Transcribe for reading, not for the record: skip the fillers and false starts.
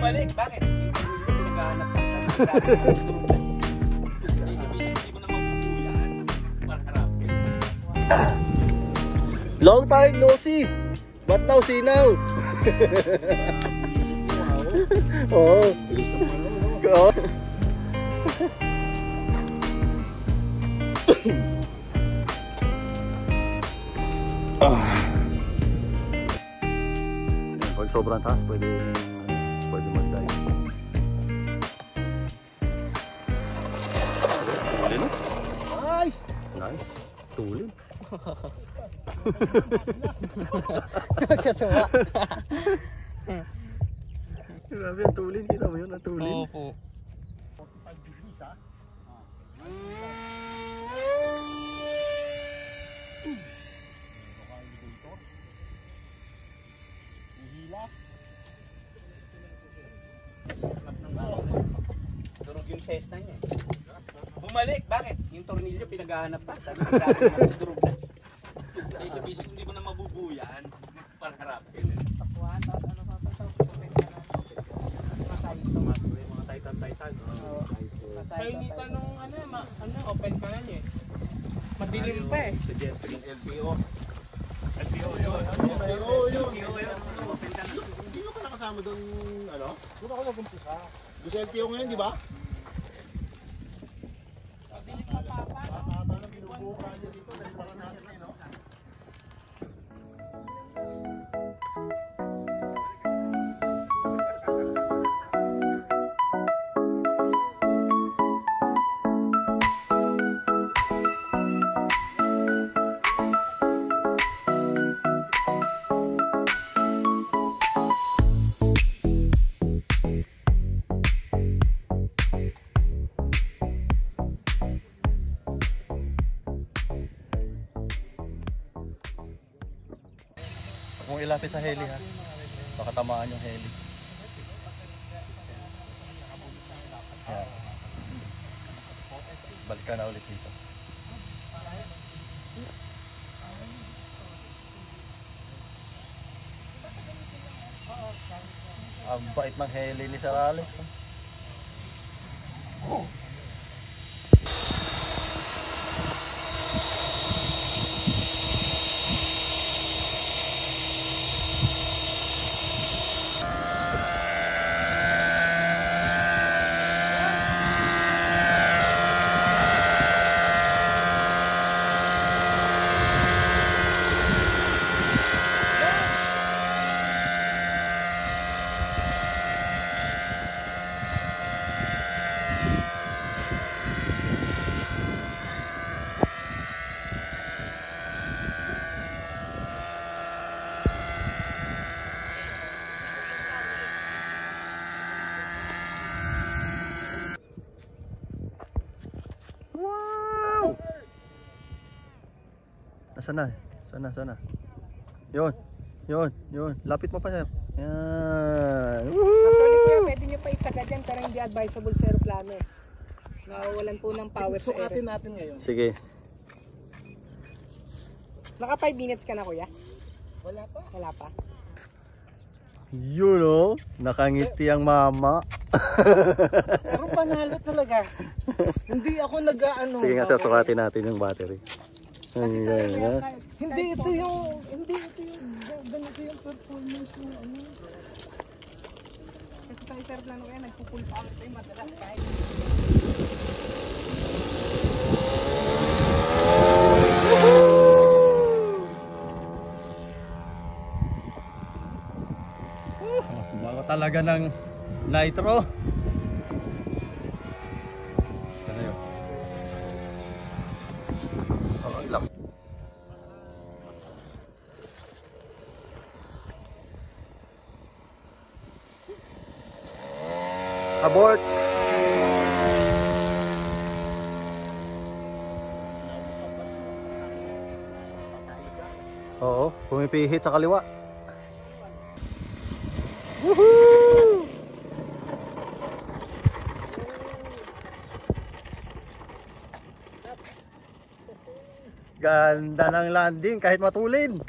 Bumalik, bakit? Naghahanap ka. Hindi mo na mabubuyan. Para harapin. Long time no see. But now see now. Oo. Oo. Pag sobrang taas, pwede mag-dive. Tulin. Ay! Nice. Tulin. Nakakatawa. Grabe ang tulin. Kita mo yun ang tulin? Opo. Durog yung sesta niya. Bumalik, bakit? Yung tornilyo pinaghahanap pa. Sabi ko dati durog na. Kaya sa bisig hindi mo na mabubuyan. Para harapin. Takuan, tapos ano pa pa sa Mga titan. Painitan nung open ka na niya. Madilim pa eh. Sa jet yung LPO. LPO yun. Hindi mo ka nakasama doon, ano? Doon ako nag-umpisa. Doon sa LTO ngayon, di ba? Parang binubuo ka niya dito dahil para natin eh, no? Kung ilapit sa heli ha, baka tamaan yung heli. Yan. Balik ka na ulit dito. Ang bait ng heli ni Sir Alex. Sana. Yun. Lapit mo pa, sir. Yan. Actually kuya, pwede nyo pa isaga dyan pero hindi advisable sa aeroplano. Nawawalan po ng power sa air. Sukatin natin ngayon. Sige. Naka 5 minutes ka na kuya? Wala pa. Yun o. Nakangiti ang mama. Pero panalo talaga. Hindi ako nag-ano. Sige nga, sir. Sukatin natin yung battery. Hindi ito yung ganito yung performance mo. Kasi sa aeroplano kuya, nagpo-full power tayo madalas kahit. Bago talaga ng nitro. Ano yun? Okay lang. Abort! Oo, pumipihit sa kaliwa. Woohoo! Ganda ng landing kahit matulin.